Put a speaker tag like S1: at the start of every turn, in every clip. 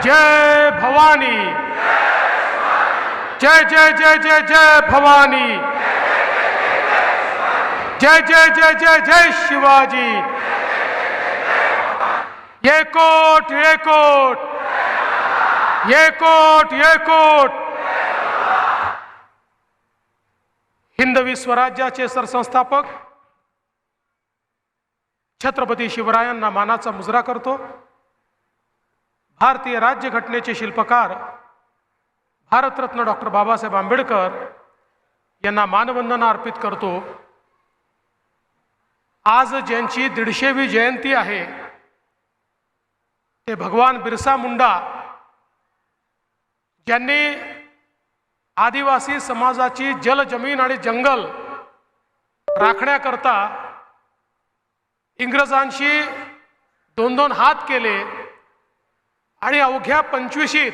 S1: जय भवानी, जय जय जय जय जय भवानी, जय जय जय जय जय शिवाजी। येकोट येकोट येकोट येकोट। हिंदवी स्वराज्याचे सरसंस्थापक छत्रपती शिवरायांना मानाचा मुजरा करतो। भारतीय राज्यघटनेचे शिल्पकार भारतरत्न डॉक्टर बाबासाहेब आंबेडकर यांना मानवंदना अर्पित करतो। आज ज्यांची 150वी जयंती आहे ते भगवान बिरसा मुंडा, ज्यांनी आदिवासी समाजाची जल, जमीन आणि जंगल राखण्याकरता इंग्रजांशी 2-2 हात केले आणि अवघ्या 25शीत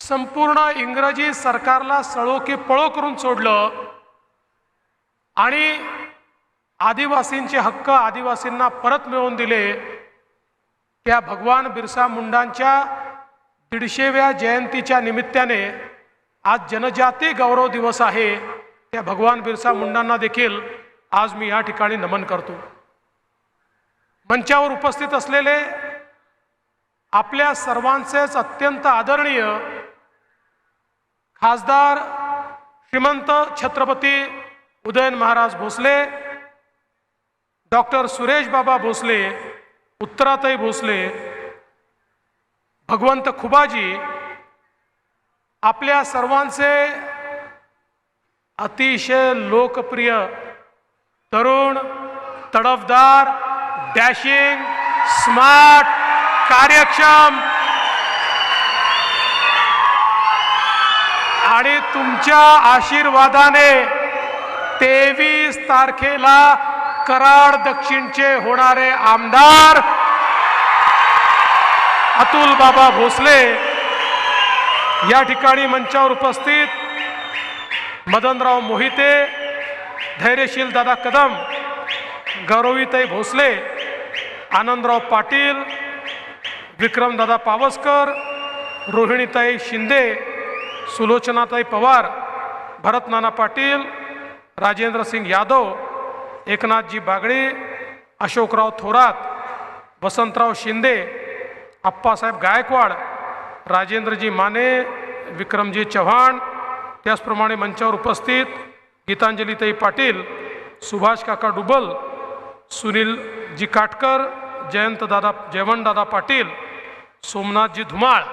S1: संपूर्ण इंग्रजी सरकारला सळो की पळो करून सोडलं आणि आदिवासींचे हक्क आदिवासींना परत मिळवून दिले। त्या भगवान बिरसा मुंडांच्या 150व्या जयंतीच्या निमित्ताने आज जनजाती गौरव दिवस आहे। त्या भगवान बिरसा मुंडांना देखील आज मी या ठिकाणी नमन करतो। मंचावर उपस्थित असलेले आपल्या सर्वांचेच अत्यंत आदरणीय खासदार श्रीमंत छत्रपती उदयन महाराज भोसले, डॉक्टर सुरेश बाबा भोसले, उत्तराताई भोसले, भगवंत खुबाजी, आपल्या सर्वांचे अतिशय लोकप्रिय तरुण, तडफदार, डॅशिंग, स्मार्ट, कार्यक्षम आणि तुमच्या आशीर्वादाने 23 तारखेला कराड दक्षिणचे होणारे आमदार अतुल बाबा भोसले, या ठिकाणी मंचावर उपस्थित मदनराव मोहिते, धैर्यशील दादा कदम, गौरवीताई भोसले, आनंदराव पाटील, विक्रमदादा पावसकर, रोहिणीताई शिंदे, सुलोचनाताई पवार, भरतनाना पाटील, राजेंद्र सिंग यादव, एकनाथजी बागडे, अशोकराव थोरात, वसंतराव शिंदे, अप्पासाहेब गायकवाड, राजेंद्रजी माने, विक्रमजी चव्हाण, त्याचप्रमाणे मंचावर उपस्थित गीतांजलीताई पाटील, सुभाष काका डुबल, सुनीलजी काटकर, जयवंतदादा पाटील, सोमनाथजी धुमाळ,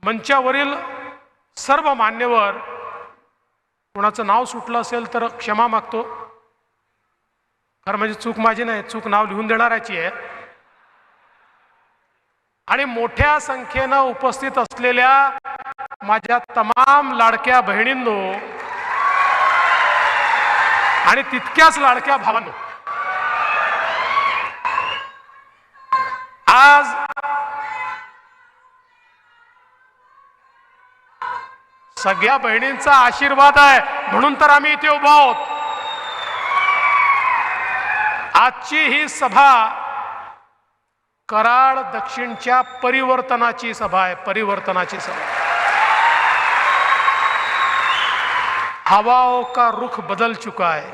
S1: मंचावरील सर्व मान्यवर, कोणाचं नाव सुटलं असेल तर क्षमा मागतो। खरं म्हणजे चूक माझी नाही, चूक नाव लिहून देणाऱ्याची आहे। आणि मोठ्या संख्येनं उपस्थित असलेल्या माझ्या तमाम लाडक्या बहिणींनो आणि तितक्याच लाडक्या भावांनो, आज सगळ्या बहिणींचा आशीर्वाद आहे म्हणून तर आम्ही इथे उभा आहोत। आजची ही सभा कराड दक्षिणच्या परिवर्तनाची सभा आहे, परिवर्तनाची सभा। हवाओं का रुख बदल चुका है,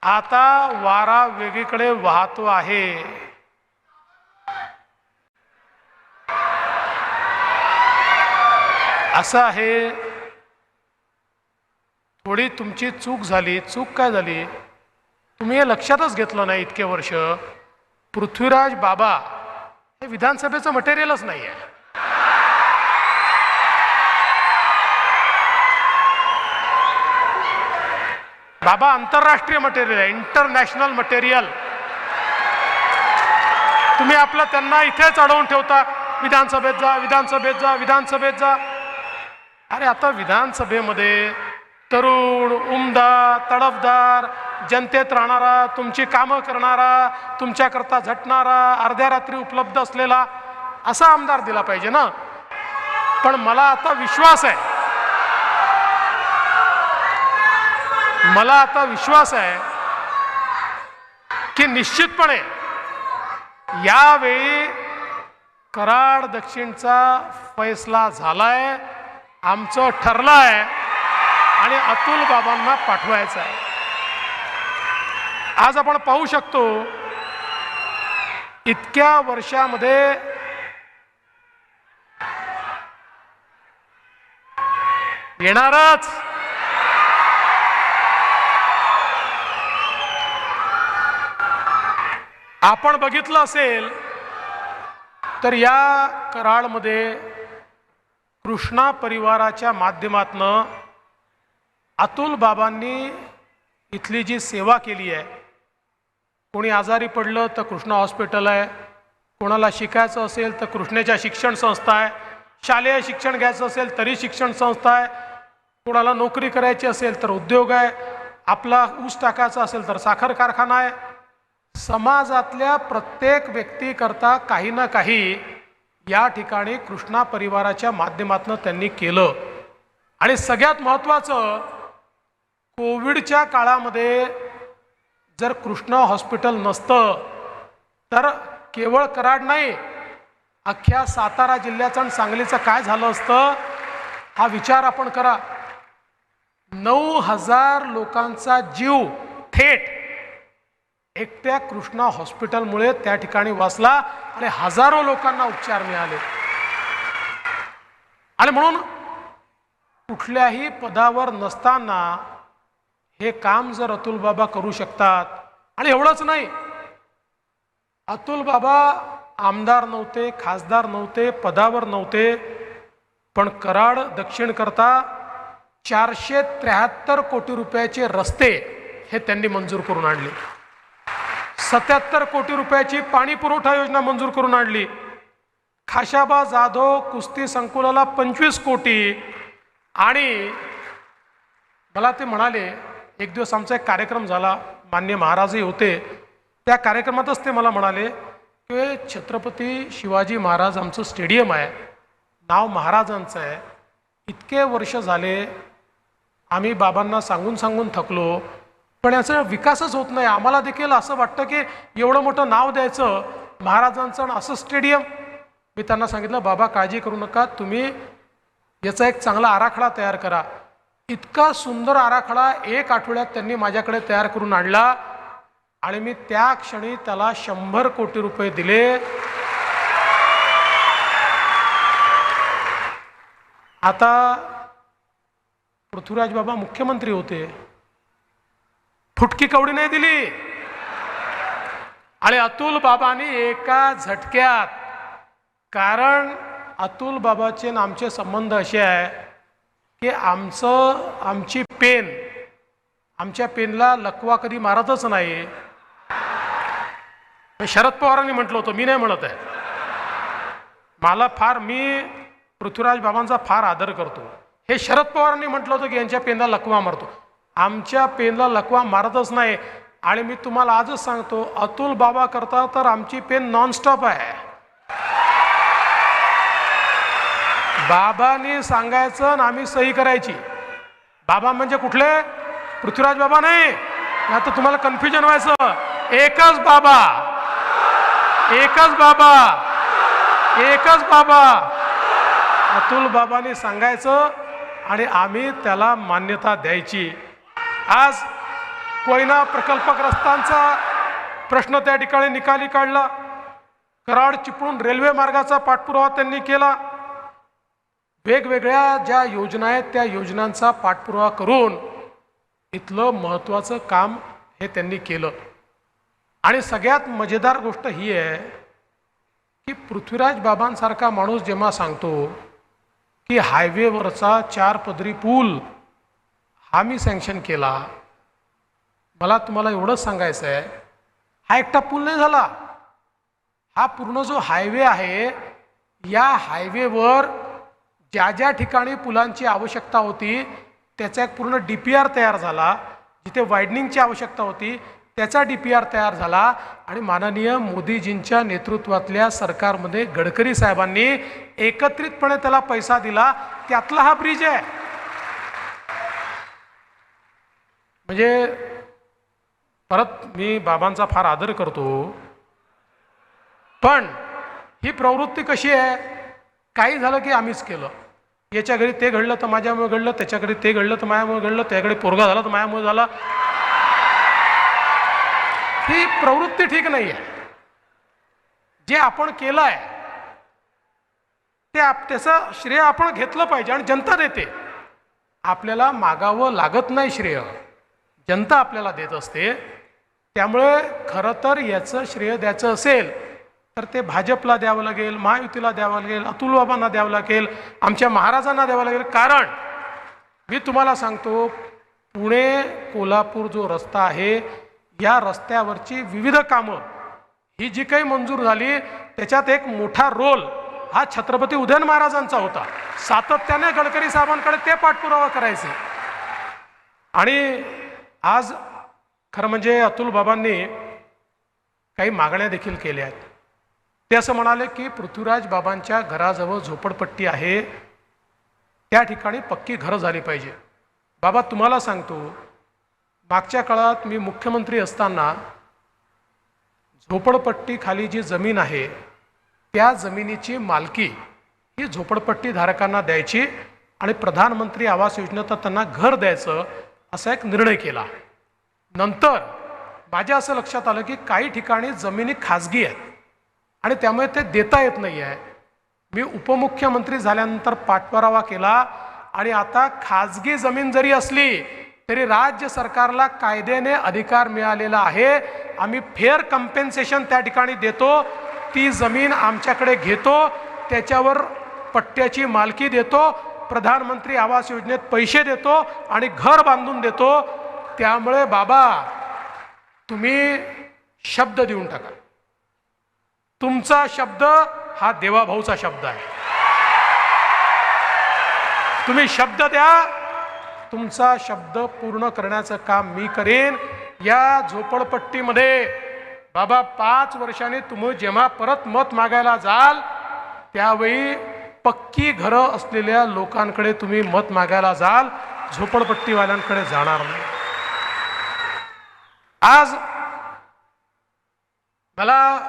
S1: आता वारा वेगळीकडे वाहतो आहे। असं आहे, थोडी तुमची चूक झाली। चूक काय झाली तुम्ही हे लक्षातच घेतलं नाही इतके वर्ष। पृथ्वीराज बाबा हे विधानसभेचं मटेरियलच नाही आहे। बाबा आंतरराष्ट्रीय मटेरियल आहे, इंटरनॅशनल मटेरियल। तुम्ही आपलं त्यांना इथेच अडवून ठेवता, विधानसभेत जा, विधानसभेत जा, विधानसभेत जा। अरे आता विधानसभेमध्ये तरुण, उमदा, तडफदार, जनतेत राहणारा, तुमची कामं करणारा, तुमच्याकरता झटणारा, अर्ध्या रात्री उपलब्ध असलेला असा आमदार दिला पाहिजे ना। पण मला आता विश्वास आहे, मला आता विश्वास आहे की निश्चितपणे यावेळी कराड दक्षिणचा फैसला झालाय, आमचं ठरलंय आणि अतुल बाबांना पाठवायचं आहे. आज आपण पाहू शकतो इतक्या वर्षामध्ये येणारच. आपण बघितलं असेल तर या कराडमध्ये कृष्णा परिवाराच्या माध्यमातून अतुल बाबांनी इथली जी सेवा केली आहे, कोणी आजारी पडलं तर कृष्णा हॉस्पिटल आहे, कोणाला शिकायचं असेल तर कृष्णेच्या शिक्षण संस्था आहे, शालेय शिक्षण घ्यायचं असेल तरी शिक्षण संस्था आहे, कोणाला नोकरी करायची असेल तर उद्योग आहे, आपला ऊस टाकायचा असेल तर साखर कारखाना आहे. समाजातल्या प्रत्येक व्यक्तीकरता काही ना काही या ठिकाणी कृष्णा परिवाराच्या माध्यमातून त्यांनी केलं. आणि सगळ्यात महत्त्वाचं, कोविडच्या काळामध्ये जर कृष्णा हॉस्पिटल नसतं तर केवळ कराड नाही, अख्ख्या सातारा जिल्ह्याचं आणि सांगलीचं काय झालं असतं हा विचार आपण करा. 9,000 लोकांचा जीव थेट एकट्या कृष्णा हॉस्पिटलमुळे त्या ठिकाणी वाचला आणि हजारो लोकांना उपचार मिळाले. आणि म्हणून कुठल्याही पदावर नसताना हे काम जर अतुल बाबा करू शकतात, आणि एवढंच नाही, अतुल बाबा आमदार नव्हते, खासदार नव्हते, पदावर नव्हते, पण कराड दक्षिण करता 473 कोटी रुपयाचे रस्ते हे त्यांनी मंजूर करून आणले. 77 कोटी रुपयाची पाणी पुरवठा योजना मंजूर करून आणली. खाशाबा जाधव कुस्ती संकुलाला 25 कोटी. आणि मला ते म्हणाले, एक दिवस आमचा एक कार्यक्रम झाला, मान्य महाराजही होते, त्या कार्यक्रमातच ते मला म्हणाले की छत्रपती शिवाजी महाराज आमचं स्टेडियम आहे, नाव महाराजांचं आहे, इतके वर्ष झाले आम्ही बाबांना सांगून सांगून थकलो, पण याचा विकासच होत नाही. आम्हाला देखील असं वाटतं की एवढं मोठं नाव द्यायचं महाराजांचं आणि असं स्टेडियम. मी त्यांना सांगितलं, बाबा काळजी करू नका, तुम्ही याचा एक चांगला आराखडा तयार करा. इतका सुंदर आराखडा 1 आठवड्यात त्यांनी माझ्याकडे तयार करून आणला आणि मी त्या क्षणी त्याला 100 कोटी रुपये दिले. आता पृथ्वीराज बाबा मुख्यमंत्री होते, फुटकी कवडी नाही दिली, आणि अतुल बाबांनी एका झटक्यात, कारण अतुल बाबाचे आणि आमचे संबंध असे आहे की आमची पेन, आमच्या पेनला लकवा कधी मारतच नाही. शरद पवारांनी म्हटलं होतं, मी नाही म्हणत आहे, मी पृथ्वीराज बाबांचा फार आदर करतो. हे शरद पवारांनी म्हटलं होतं की यांच्या पेनला लकवा मारतो. आमच्या पेनला लकवा मारतच नाही. आणि मी तुम्हाला आजच सांगतो, अतुल बाबा करता तर आमची पेन नॉनस्टॉप आहे. बाबांनी सांगायचं आणि आम्ही सही करायची. बाबा म्हणजे कुठले? पृथ्वीराज बाबा नाही, आता तुम्हाला कन्फ्युजन व्हायचं. एकच बाबा, एकच बाबा, एकच बाबा. अतुल बाबांनी सांगायचं आणि आम्ही त्याला मान्यता द्यायची. आज कोयना प्रकल्पग्रस्तांचा प्रश्न त्या ठिकाणी निकाली काढला. कराड चिपळूण रेल्वे मार्गाचा पाठपुरावा त्यांनी केला. वेगवेगळ्या ज्या योजना आहेत त्या योजनांचा पाठपुरावा करून इथलं महत्त्वाचं काम हे त्यांनी केलं. आणि सगळ्यात मजेदार गोष्ट ही आहे की पृथ्वीराज बाबांसारखा माणूस जेव्हा सांगतो की हायवेवरचा 4 पदरी पूल हा मी सँक्शन केला, मला तुम्हाला एवढंच सांगायचं आहे, हा एकटा पूल नाही झाला, हा पूर्ण जो हायवे आहे, या हायवेवर ज्या ज्या ठिकाणी पुलांची आवश्यकता होती त्याचा एक पूर्ण DPR तयार झाला. जिथे वायडनिंगची आवश्यकता होती त्याचा DPR तयार झाला. आणि माननीय मोदीजींच्या नेतृत्वातल्या सरकारमध्ये गडकरी साहेबांनी एकत्रितपणे त्याला पैसा दिला. त्यातला हा ब्रिज आहे. म्हणजे परत मी बाबांचा फार आदर करतो, पण ही प्रवृत्ती कशी आहे? काही झालं की आम्हीच केलं, याच्या घरी ते घडलं तर माझ्यामुळे घडलं, त्याच्या घरी ते घडलं तर माझ्यामुळे घडलं, त्याकडे पोरगा झाला तर माझ्यामुळे झाला. ही प्रवृत्ती ठीक नाही आहे. जे आपण केलं आहे त्याचं श्रेय आपण घेतलं पाहिजे आणि जनता देते. आपल्याला मागावं लागत नाही श्रेय, जनता आपल्याला देत असते. त्यामुळे खरं तर याचं श्रेय द्यायचं असेल तर ते भाजपला द्यावं लागेल, महायुतीला द्यावं लागेल, अतुल बाबांना द्यावं लागेल, आमच्या महाराजांना द्यावं लागेल. कारण मी तुम्हाला सांगतो, पुणे कोल्हापूर जो रस्ता आहे, या रस्त्यावरची विविध कामं ही जी काही मंजूर झाली त्याच्यात एक मोठा रोल हा छत्रपती उदयन महाराजांचा होता. सातत्याने गडकरी साहेबांकडे ते पाठपुरावा करायचे. आणि आज खरं म्हणजे अतुल बाबांनी काही मागण्या देखील केल्या आहेत. ते असं म्हणाले की पृथ्वीराज बाबांच्या घराजवळ झोपडपट्टी आहे, त्या ठिकाणी पक्की घरं झाली पाहिजे. बाबा तुम्हाला सांगतो, मागच्या काळात मी मुख्यमंत्री असताना झोपडपट्टी खाली जी जमीन आहे त्या जमिनीची मालकी ही झोपडपट्टी धारकांना द्यायची आणि प्रधानमंत्री आवास योजनेत त्यांना घर द्यायचं असा एक निर्णय केला. नंतर माझ्या असं लक्षात आलं की काही ठिकाणी जमिनी खाजगी आहेत आणि त्यामुळे ते देता येत नाही आहे. मी उपमुख्यमंत्री झाल्यानंतर पाठपुरावा केला आणि आता खाजगी जमीन जरी असली तरी राज्य सरकारला कायद्याने अधिकार मिळालेला आहे. आम्ही फेअर कम्पेन्सेशन त्या ठिकाणी देतो, ती जमीन आमच्याकडे घेतो, त्याच्यावर पट्ट्याची मालकी देतो, प्रधानमंत्री आवास योजनेत पैसे देतो आणि घर बांधून देतो. त्यामुळे बाबा तुम्ही शब्द देऊन टाका. तुमचा शब्द हा देवाभाऊचा शब्द आहे. तुम्ही शब्द द्या, तुमचा शब्द पूर्ण करण्याचं काम मी करेन. या झोपडपट्टीमध्ये बाबा 5 वर्षांनी तुम्ही जेव्हा परत मत मागायला जाल त्यावेळी पक्की घरं असलेल्या लोकांकडे तुम्ही मत मागायला जाल, झोपडपट्टीवाल्यांकडे जाणार नाही. आज मला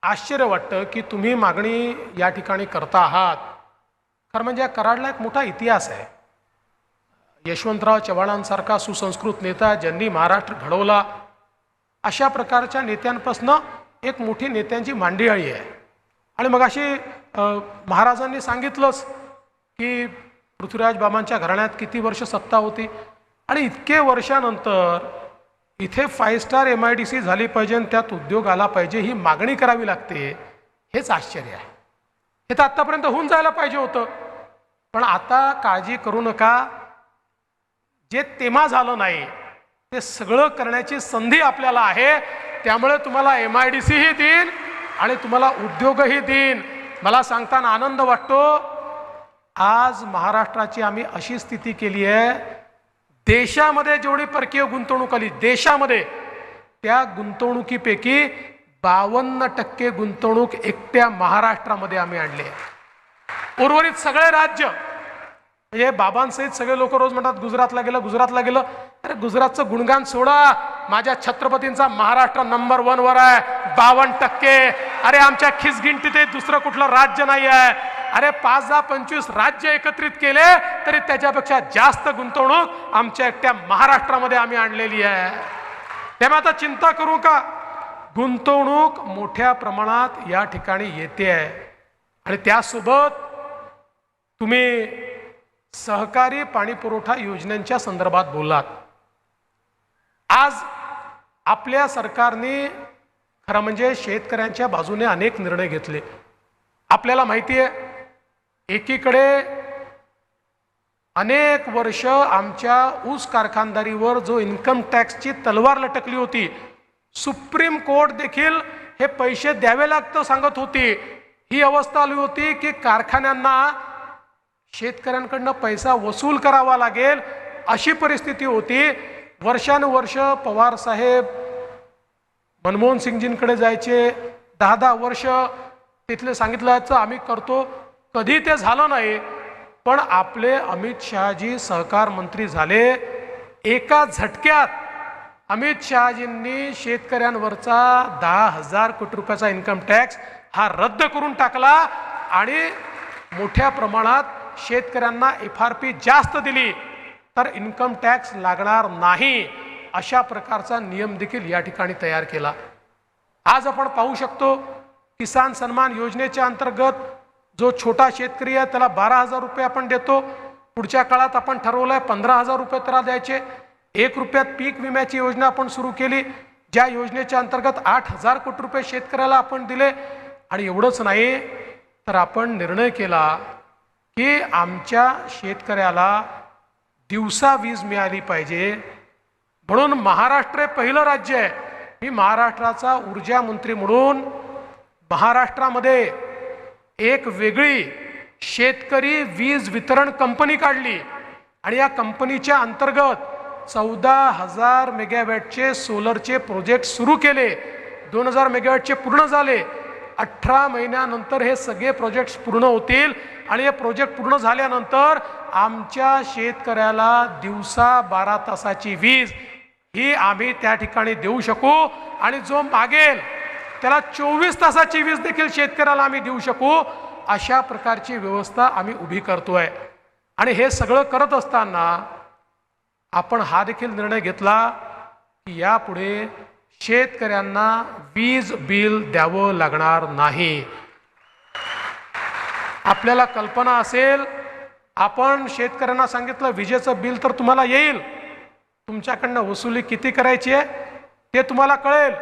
S1: आश्चर्य वाटतं की तुम्ही मागणी या ठिकाणी करता आहात. खरं म्हणजे या कराडला एक मोठा इतिहास आहे. यशवंतराव चव्हाणांसारखा सुसंस्कृत नेता ज्यांनी महाराष्ट्र घडवला, अशा प्रकारच्या नेत्यांपासून एक मोठी नेत्यांची मांडियाळी आहे. आणि मग अशी महाराजांनी सांगितलंच की पृथ्वीराज बाबांच्या घराण्यात किती वर्ष सत्ता होती आणि इतके वर्षानंतर इथे 5 स्टार MIDC झाली पाहिजे आणि त्यात उद्योग आला पाहिजे, ही मागणी करावी लागते. हेच आश्चर्य आहे. हे तर आत्तापर्यंत होऊन जायला पाहिजे होतं. पण आता काळजी करू नका, जे तेव्हा झालं नाही ते सगळं करण्याची संधी आपल्याला आहे. त्यामुळे तुम्हाला MIDC ही देईन आणि तुम्हाला उद्योगही देईन. मला सांगताना आनंद वाटतो, आज महाराष्ट्राची आम्ही अशी स्थिती केली आहे, देशामध्ये जेवढी परकीय गुंतवणूक आली देशामध्ये, त्या गुंतवणुकीपैकी 52% गुंतवणूक एकट्या महाराष्ट्रामध्ये आम्ही आणली आहे. उर्वरित सगळे राज्य म्हणजे बाबांसहित सगळे लोक रोज म्हणतात गुजरातला गेलं, गुजरातला गेलं. अरे गुजरातचं गुणगान सोडा, माझ्या छत्रपतींचा महाराष्ट्र नंबर 1 वर आहे, 52%. अरे आमच्या खिसगिंटीत दुसरं कुठलं राज्य नाही आहे. अरे 5, 10, 25 राज्य एकत्रित केले तरी त्याच्यापेक्षा जास्त गुंतवणूक आमच्या एकट्या महाराष्ट्रामध्ये आम्ही आणलेली आहे. त्यामुळे आता चिंता करू का, गुंतवणूक मोठ्या प्रमाणात या ठिकाणी येते आहे. आणि त्यासोबत तुम्ही सहकारी पाणी पुरवठा योजनांच्या संदर्भात बोललात. आज आपल्या सरकारने खरं म्हणजे शेतकऱ्यांच्या बाजूने अनेक निर्णय घेतले. आपल्याला माहिती आहे, एकीकडे अनेक वर्ष आमच्या ऊस कारखानदारीवर जो इन्कम टॅक्सची तलवार लटकली होती, सुप्रीम कोर्ट देखील हे पैसे द्यावे लागतं सांगत होती. ही अवस्था आली होती की कारखान्यांना शेतकऱ्यांकडनं पैसा वसूल करावा लागेल अशी परिस्थिती होती. वर्षानुवर्ष पवार साहेब मनमोहन सिंगजींकडे जायचे, 10-10 वर्ष तिथले सांगितलं आम्ही करतो, कधी ते झालं नाही. पण आपले अमित शहाजी सहकार मंत्री झाले, एका झटक्यात अमित शहाजींनी शेतकऱ्यांवरचा 10,000 कोटी रुपयाचा इन्कम टॅक्स हा रद्द करून टाकला आणि मोठ्या प्रमाणात शेतकऱ्यांना FRP जास्त दिली तर इन्कम टॅक्स लागणार नाही अशा प्रकारचा नियम देखील या ठिकाणी तयार केला। आज आपण पाहू शकतो किसान सन्मान योजनेच्या अंतर्गत जो छोटा शेतकरी आहे त्याला 12,000 रुपये आपण देतो। पुढच्या काळात आपण ठरवलंय 15,000 रुपये त्याला द्यायचे। 1 रुपयात पीक विम्याची योजना आपण सुरू केली, ज्या योजनेच्या अंतर्गत 8,000 कोटी रुपये शेतकऱ्याला आपण दिले। आणि एवढंच नाही तर आपण निर्णय केला की आमच्या शेतकऱ्याला दिवसा वीज मिळाली पाहिजे, म्हणून महाराष्ट्र हे पहिलं राज्य आहे। मी महाराष्ट्राचा ऊर्जा मंत्री म्हणून महाराष्ट्रामध्ये एक वेगळी शेतकरी वीज वितरण कंपनी काढली आणि या कंपनीच्या अंतर्गत 14,000 मेगावॅटचे सोलरचे प्रोजेक्ट सुरू केले। 2,000 मेगावॅटचे पूर्ण झाले। 18 महिन्यानंतर हे सगळे प्रोजेक्ट्स पूर्ण होतील आणि हे प्रोजेक्ट पूर्ण झाल्यानंतर आमच्या शेतकऱ्याला दिवसा 12 तासाची वीज ही आम्ही त्या ठिकाणी देऊ शकू आणि जो मागेल त्याला 24 तासाची वीज देखील शेतकऱ्याला आम्ही देऊ शकू। अशा प्रकारची व्यवस्था आम्ही उभी करतोय। आणि हे सगळं करत असताना आपण हा देखील निर्णय घेतला की यापुढे शेतकऱ्यांना वीज बिल द्यावं लागणार नाही। आपल्याला कल्पना असेल, आपण शेतकऱ्यांना सांगितलं विजेचं बिल तर तुम्हाला येईल, तुमच्याकडनं वसुली किती करायची आहे ते तुम्हाला कळेल,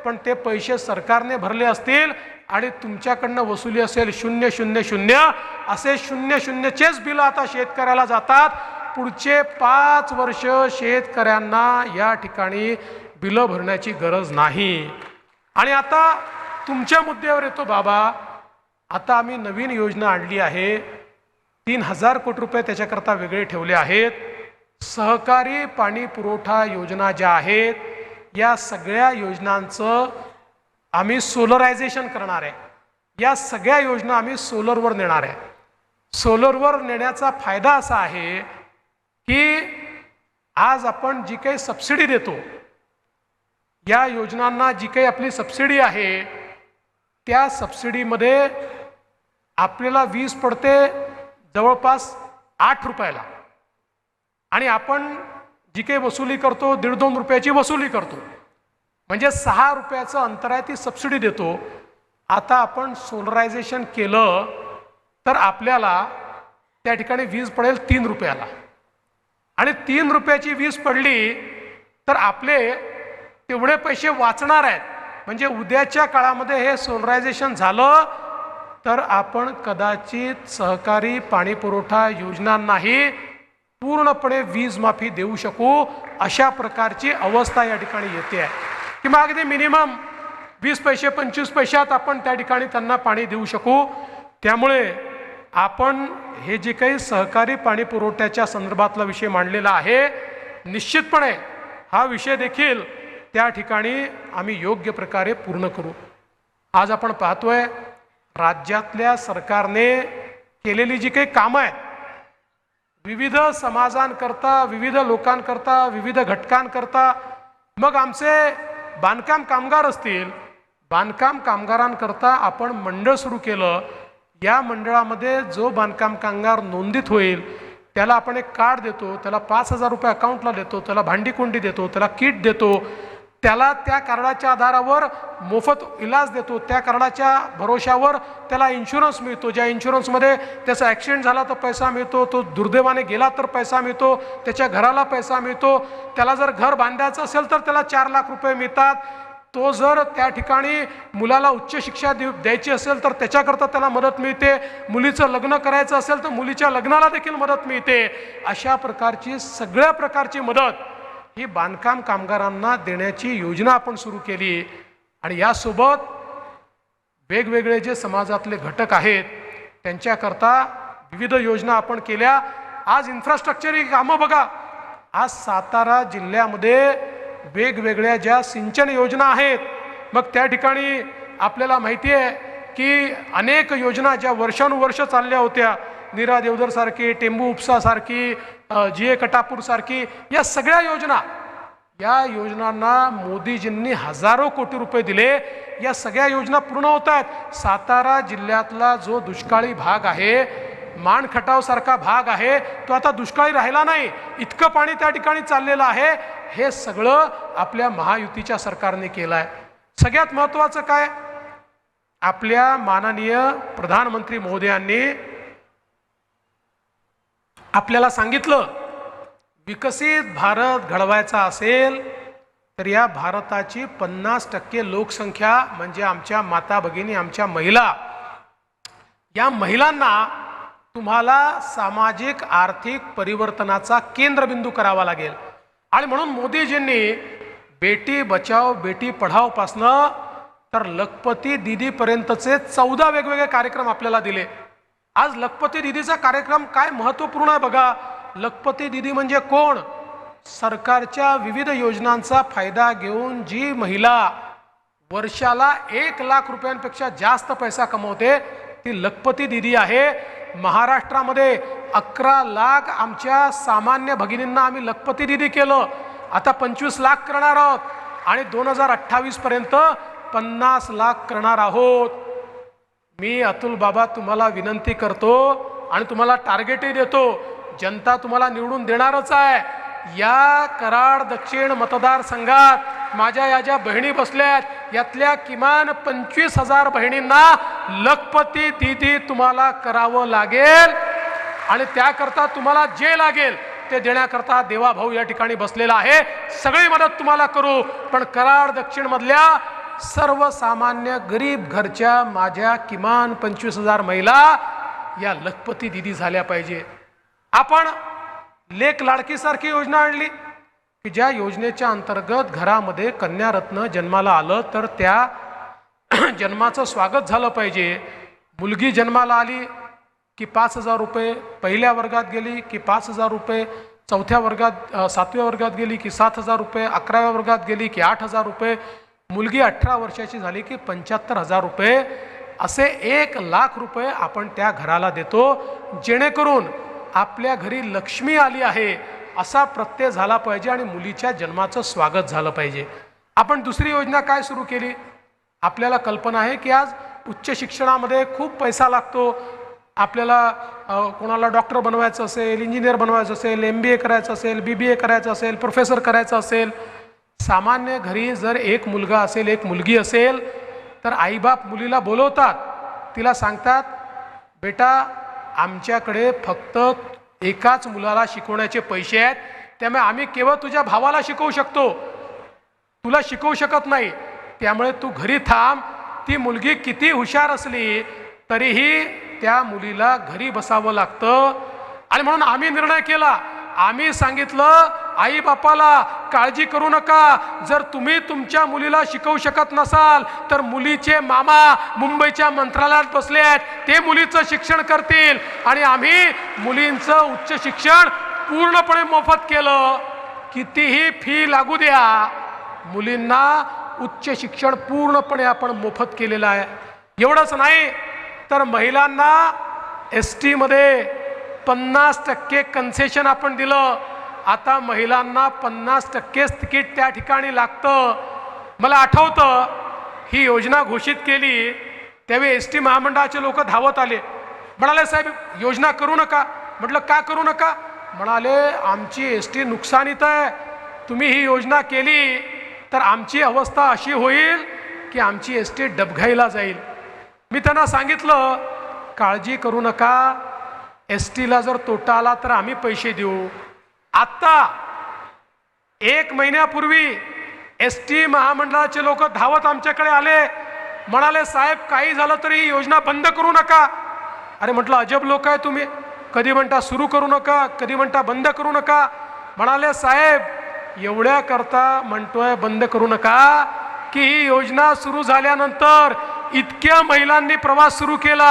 S1: पण ते पैसे सरकारने भरले असतील आणि तुमच्याकडनं वसुली असेल 000 असे 00चेच बिल आता शेतकऱ्याला जातात। पुढचे 5 वर्ष शेतकऱ्यांना या ठिकाणी बिलं भरण्याची गरज नाही। आणि आता तुमच्या मुद्द्यावर येतो बाबा, आता आम्ही नवीन योजना आणली आहे, 3,000 कोटी रुपये त्याच्याकरता वेगळे ठेवले आहेत। सहकारी पाणी पुरवठा योजना ज्या आहेत या सगळ्या योजनांचं आम्ही सोलरायझेशन करणार आहे। या सगळ्या योजना आम्ही सोलरवर नेणार आहे। सोलरवर नेण्याचा फायदा असा आहे की आज आपण जी काही सबसिडी देतो, या योजनांना जी काही आपली सबसिडी आहे त्या सबसिडीमध्ये आपल्याला वीज पडते जवळपास 8 रुपयाला आणि आपण जी काही वसुली करतो 1.5-2 रुपयाची वसुली करतो, म्हणजे 6 रुपयाचं अंतर आहे, ती सबसिडी देतो। आता आपण सोलरायझेशन केलं तर आपल्याला त्या ठिकाणी वीज पडेल 3 रुपयाला आणि 3 रुपयाची वीज पडली तर आपले तेवढे पैसे वाचणार आहेत। म्हणजे उद्याच्या काळामध्ये हे सोलरायझेशन झालं तर आपण कदाचित सहकारी पाणी पुरवठा योजनांनाही पूर्णपणे वीज माफी देऊ शकू, अशा प्रकारची अवस्था या ठिकाणी येते आहे। किंवा अगदी मिनिमम 20 पैसे 25 पैशात आपण त्या ठिकाणी त्यांना पाणी देऊ शकू। त्यामुळे आपण हे जे काही सहकारी पाणी पुरवठ्याच्या संदर्भातला विषय मांडलेला आहे, निश्चितपणे हा विषय देखील त्या ठिकाणी आम्ही योग्य प्रकारे पूर्ण करू। आज आपण पाहतोय राज्यातल्या सरकारने केलेली जी काही कामं आहेत, विविध समाजांकरता, विविध लोकांकरता, विविध घटकांकरता, मग आमचे बांधकाम कामगार असतील, बांधकाम कामगारांकरता आपण मंडळ सुरू केलं। या मंडळामध्ये जो बांधकाम कामगार नोंदित होईल त्याला आपण एक कार्ड देतो, त्याला 5,000 रुपये अकाउंटला देतो, त्याला भांडी कुंडी देतो, त्याला किट देतो, त्याला त्या कार्डाच्या आधारावर मोफत इलाज देतो, त्या कार्डाच्या भरोशावर त्याला इन्शुरन्स मिळतो, ज्या इन्शुरन्समध्ये त्याचा ॲक्सिडेंट झाला तर पैसा मिळतो, तो दुर्दैवाने गेला तर पैसा मिळतो, त्याच्या घराला पैसा मिळतो, त्याला जर घर बांधायचं असेल तर त्याला 4 लाख रुपये मिळतात, तो जर त्या ठिकाणी मुलाला उच्च शिक्षा द्यायची असेल तर त्याच्याकरता त्याला मदत मिळते, मुलीचं लग्न करायचं असेल तर मुलीच्या लग्नाला देखील मदत मिळते। अशा प्रकारची सगळ्या प्रकारची मदत ही बांधकाम कामगारांना देण्याची योजना आपण सुरू केली। आणि यासोबत वेगवेगळे जे समाजातले घटक आहेत त्यांच्याकरता विविध योजना आपण केल्या। आज इन्फ्रास्ट्रक्चर कामं बघा, आज सातारा जिल्ह्यामध्ये वेगवेगळ्या ज्या सिंचन योजना आहेत, मग त्या ठिकाणी आपल्याला माहिती आहे की अनेक योजना ज्या वर्षानुवर्ष चालल्या होत्या, नीरा देवधर सारखी, टेंबू उपसा सारखी, GA कटापूर सारखी, या सगळ्या योजना या योजनांना मोदीजींनी हजारो कोटी रुपये दिले. या सगळ्या योजना पूर्ण होत आहेत. सातारा जिल्ह्यातला जो दुष्काळी भाग आहे, मान खटाव सारखा भाग आहे, तो आता दुष्काळी राहिला नाही. इतकं पाणी त्या ठिकाणी चाललेलं आहे. हे सगळं आपल्या महायुतीच्या सरकारने केलं आहे. सगळ्यात महत्त्वाचं काय, आपल्या माननीय प्रधानमंत्री महोदयांनी आपल्याला सांगितलं, विकसित भारत घडवायचा असेल तर या भारताची 50% लोकसंख्या म्हणजे आमच्या माता भगिनी, आमच्या महिला, या महिलांना तुम्हाला सामाजिक आर्थिक परिवर्तनाचा केंद्रबिंदू करावा लागेल. आणि म्हणून मोदीजींनी बेटी बचाओ बेटी पढाओ पासनं तर लखपती दीदी पर्यंतचे 14 वेगवेगळे कार्यक्रम आपल्याला दिले. आज लखपती दीदीचा कार्यक्रम काय महत्त्वपूर्ण आहे बघा. लखपती दीदी म्हणजे कोण? सरकारच्या विविध योजनांचा फायदा घेऊन जी महिला वर्षाला 1 लाख रुपयांपेक्षा जास्त पैसा कमवते ती लखपती दीदी आहे. महाराष्ट्रामध्ये 11 लाख आमच्या सामान्य भगिनींना आम्ही लखपती दीदी केलं. आता 25 लाख करणार आहोत आणि 2028 पर्यंत 50 लाख करणार आहोत. मी अतुल बाबा तुम्हाला विनंती करतो आणि तुम्हाला टार्गेटही देतो. जनता तुम्हाला निवडून देणारच आहे. या कराड दक्षिण मतदारसंघात माझ्या या ज्या बहिणी बसल्यात यातल्या किमान 25,000 बहिणींना लखपती दीदी तुम्हाला करावं लागेल. आणि त्याकरता तुम्हाला जे लागेल ते देण्याकरता देवा भाऊ या ठिकाणी बसलेला आहे. सगळी मदत तुम्हाला करू. पण कराड दक्षिण मधल्या सर्वसामान्य गरीब घरच्या माझ्या किमान 25,000 महिला या लखपती दीदी झाल्या पाहिजे. आपण लेक लाडकी सारखी योजना आणली की ज्या योजनेच्या अंतर्गत घरामध्ये कन्यारत्न जन्माला आलं तर त्या जन्माचं स्वागत झालं पाहिजे. मुलगी जन्माला आली की 5,000 रुपये, पहिल्या वर्गात गेली की 5,000 रुपये, चौथ्या वर्गात 7व्या वर्गात गेली की 7,000 रुपये, 11व्या वर्गात गेली की 8,000 रुपये, मुलगी 18 वर्षाची झाली की 75,000 रुपये, असे 1 लाख रुपये आपण त्या घराला देतो. जेणेकरून आपल्या घरी लक्ष्मी आली आहे असा प्रत्यय झाला पाहिजे आणि मुलीच्या जन्माचं स्वागत झालं पाहिजे. आपण दुसरी योजना काय सुरू केली? आपल्याला कल्पना आहे की आज उच्च शिक्षणामध्ये खूप पैसा लागतो. आपल्याला कोणाला डॉक्टर बनवायचं असेल, इंजिनियर बनवायचं असेल, MBA करायचं असेल, BBA करायचं असेल, प्रोफेसर करायचं असेल. सामान्य घरी जर एक मुलगा असेल, एक मुलगी असेल तर आईबाप मुलीला बोलवतात, तिला सांगतात, बेटा आमच्याकडे फक्त एकाच मुलाला शिकवण्याचे पैसे आहेत, त्यामुळे आम्ही केवळ तुझ्या भावाला शिकवू शकतो, तुला शिकवू शकत नाही, त्यामुळे तू घरी थांब. ती मुलगी किती हुशार असली तरीही त्या मुलीला घरी बसावं लागतं. आणि म्हणून आम्ही निर्णय केला, आम्ही सांगितलं आई बापाला काळजी करू नका, जर तुम्ही तुमच्या मुलीला शिकवू शकत नसाल तर मुलीचे मामा मुंबईच्या मंत्रालयात बसले आहेत, ते मुलीचं शिक्षण करतील आणि आम्ही मुलींचं उच्च शिक्षण पूर्णपणे मोफत केलं. कितीही फी लागू द्या, मुलींना उच्च शिक्षण पूर्णपणे आपण मोफत केलेलं आहे. एवढंच नाही तर महिलांना ST मध्ये 50% कन्सेशन आपण दिलं. आता महिलांना 50% तिकीट त्या ठिकाणी लागतं. मला आठवतं ही योजना घोषित केली त्यावेळी ST महामंडळाचे लोक धावत आले, म्हणाले साहेब योजना करू नका. म्हटलं का करू नका? म्हणाले आमची ST नुकसानीत आहे, तुम्ही ही योजना केली तर आमची अवस्था अशी होईल की आमची ST डबघाईला जाईल. मी त्यांना सांगितलं काळजी करू नका, STला जर तोटा आला तर आम्ही पैसे देऊ. आत्ता 1 महिन्यापूर्वी ST महामंडळाचे लोक धावत आमच्याकडे आले, म्हणाले साहेब काही झालं तरी ही योजना बंद करू नका. अरे म्हटलं अजब लोक आहे तुम्ही, कधी म्हणता सुरू करू नका, कधी म्हणता बंद करू नका. म्हणाले साहेब एवढ्या करता म्हणतोय बंद करू नका की ही योजना सुरू झाल्यानंतर इतक्या महिलांनी प्रवास सुरू केला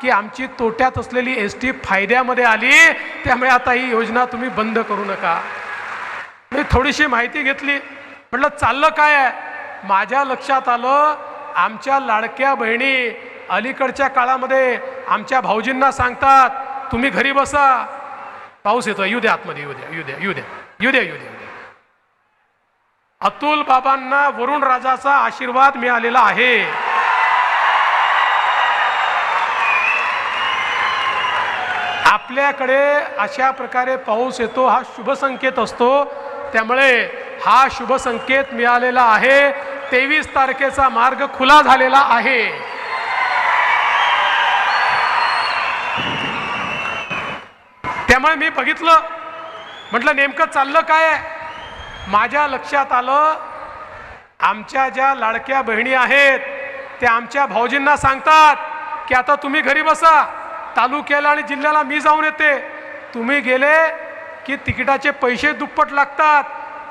S1: की आमची तोट्यात असलेली ST फायद्यामध्ये आली, त्यामुळे आता ही योजना तुम्ही बंद करू नका. मी थोडीशी माहिती घेतली, म्हटलं चाललं काय आहे. माझ्या लक्षात आलं आमच्या लाडक्या बहिणी अलीकडच्या काळामध्ये आमच्या भाऊजींना सांगतात तुम्ही घरी बसा, पाऊस येतो, येऊ द्या आतमध्ये, येऊ द्या येऊ द्या येऊ द्या येऊ द्या येऊ द्या. अतुल बाबांना वरुण राजाचा आशीर्वाद मिळालेला आहे. आपल्याकडे अशा प्रकारे पाऊस येतो हा शुभ संकेत असतो. त्यामुळे हा शुभ संकेत मिळालेला आहे. 23 तारखेचा मार्ग खुला झालेला आहे. त्यामुळे मी बघितलं, म्हटलं नेमकं चाललं काय आहे. माझ्या लक्षात आलं, आमच्या ज्या लाडक्या बहिणी आहेत त्या आमच्या भाऊजींना सांगतात की आता तुम्ही घरी बसा, तालुक्याला आणि जिल्ह्याला मी जाऊन येते. तुम्ही गेले की तिकिटाचे पैसे दुप्पट लागतात.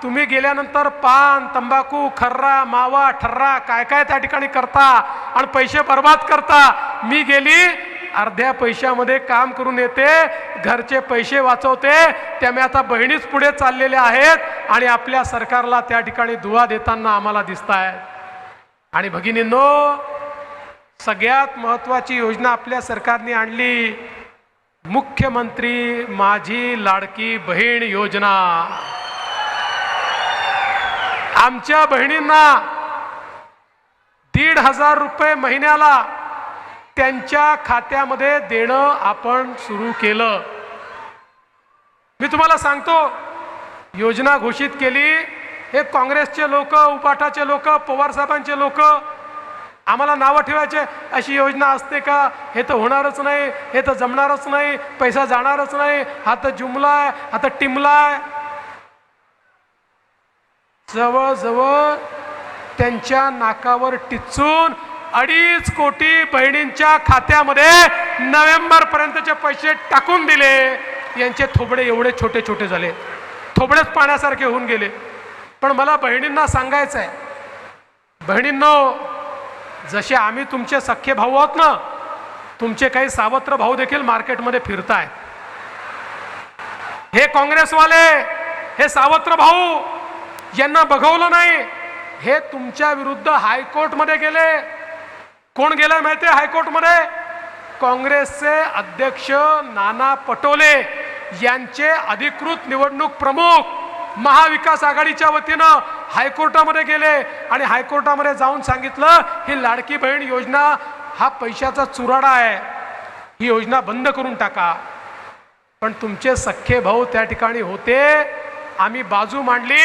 S1: तुम्ही गेल्यानंतर पान, तंबाखू, खर्रा, मावा, ठर्रा काय काय त्या ठिकाणी करता आणि पैसे बर्बाद करता. मी गेली अर्ध्या पैशामध्ये काम करून येते, घरचे पैसे वाचवते. त्यामुळे आता बहिणीच पुढे चाललेल्या आहेत आणि आपल्या सरकारला त्या ठिकाणी दुवा देताना आम्हाला दिसत आहेत. आणि भगिनींनो, सगळ्यात महत्त्वाची योजना आपल्या सरकारने आणली, मुख्यमंत्री माझी लाडकी बहीण योजना. आमच्या बहिणींना 1,500 रुपये महिन्याला त्यांच्या खात्यामध्ये देणं आपण सुरू केलं. मी तुम्हाला सांगतो, योजना घोषित केली. हे काँग्रेसचे लोक, उपाठाचे लोक, पवार साहेबांचे लोक आम्हाला नावं ठेवायचे, अशी योजना असते का, हे तर होणारच नाही, हे तर जमणारच नाही, पैसा जाणारच नाही, हा तर जुमलाय, हा तर टिमलाय. जवळजवळ त्यांच्या नाकावर टिचून 2.5 कोटी बहिणींच्या खात्यामध्ये नोव्हेंबर पर्यंतचे पैसे टाकून दिले. यांचे थोबडे एवढे छोटे छोटे झाले, थोबडेच पाण्यासारखे होऊन गेले. पण मला बहिणींना सांगायचं आहे, बहिणींनो, जसे आम्ही तुमचे सख्खे भाऊ आहोत ना, तुमचे काही सावत्र भाऊ देखील मार्केटमध्ये फिरताय. हे काँग्रेसवाले, हे सावत्र भाऊ, यांना बघवलं नाही, हे तुमच्या विरुद्ध हायकोर्टमध्ये गेले. कोण गेलाय माहिती आहे हायकोर्टमध्ये? काँग्रेसचे अध्यक्ष नाना पटोले यांचे अधिकृत निवडणूक प्रमुख महाविकास आघाडीच्या वतीनं हायकोर्टामध्ये गेले आणि हायकोर्टामध्ये जाऊन सांगितलं, ही लाडकी बहीण योजना हा पैशाचा चुराडा आहे, ही योजना बंद करून टाका. पण तुमचे सख्खे भाऊ त्या ठिकाणी होते. आम्ही बाजू मांडली.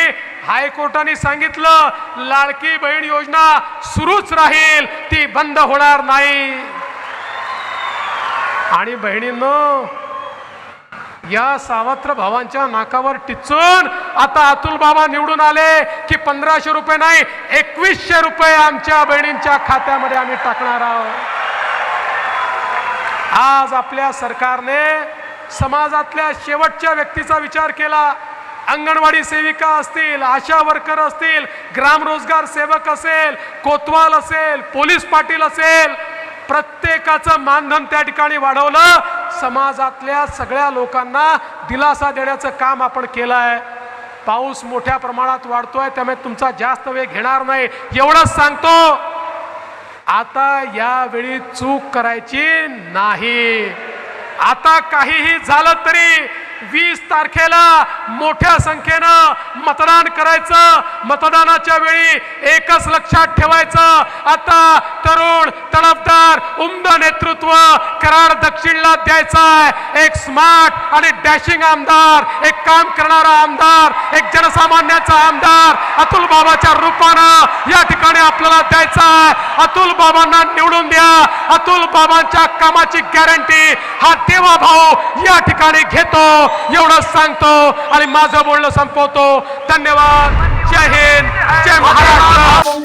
S1: हायकोर्टाने सांगितलं, लाडकी बहीण योजना सुरूच राहील, ती बंद होणार नाही. आणि बहिणींनो, या सावत्र भावांच्या नाकावर टिचून आता अतुल बाबा निवडून आले की 1500 रुपये नाही, 2100 रुपये आमच्या बहिणींच्या खात्यामध्ये आम्ही टाकणार आहोत. आज आपल्या सरकारने समाजातल्या शेवटच्या व्यक्तीचा विचार केला. अंगणवाडी सेविका असतील, आशा वर्कर असतील, ग्राम रोजगार सेवक असेल, कोतवाल असेल, पोलीस पाटील असेल, प्रत्येकाचं मानधन त्या ठिकाणी वाढवलं. समाजातल्या सगळ्या लोकांना दिलासा देण्याचं काम आपण केलं आहे. पाऊस मोठ्या प्रमाणात वाढतोय, त्यामुळे तुमचा जास्त वेळ घेणार नाही, एवढंच सांगतो. आता यावेळी चूक करायची नाही. आता काहीही झालं तरी 20 तारखेला मोठ्या संख्येनं मतदान करायचं. मतदानाच्या वेळी एकच लक्षात ठेवायचं, आता तरुण, तडफदार, उमद नेतृत्व कराड दक्षिणला द्यायचं आहे. एक स्मार्ट आणि डॅशिंग आमदार, एक काम करणारा आमदार, एक जनसामान्याचा आमदार अतुल बाबाच्या रूपानं या ठिकाणी आपल्याला द्यायचा आहे. अतुल बाबांना निवडून द्या. अतुल बाबांच्या कामाची गॅरंटी हा देवा भाऊ या ठिकाणी घेतो, एवढंच सांगतो आणि माझं बोलणं संपवतो. धन्यवाद. जय हिंद, जय महाराष्ट्र.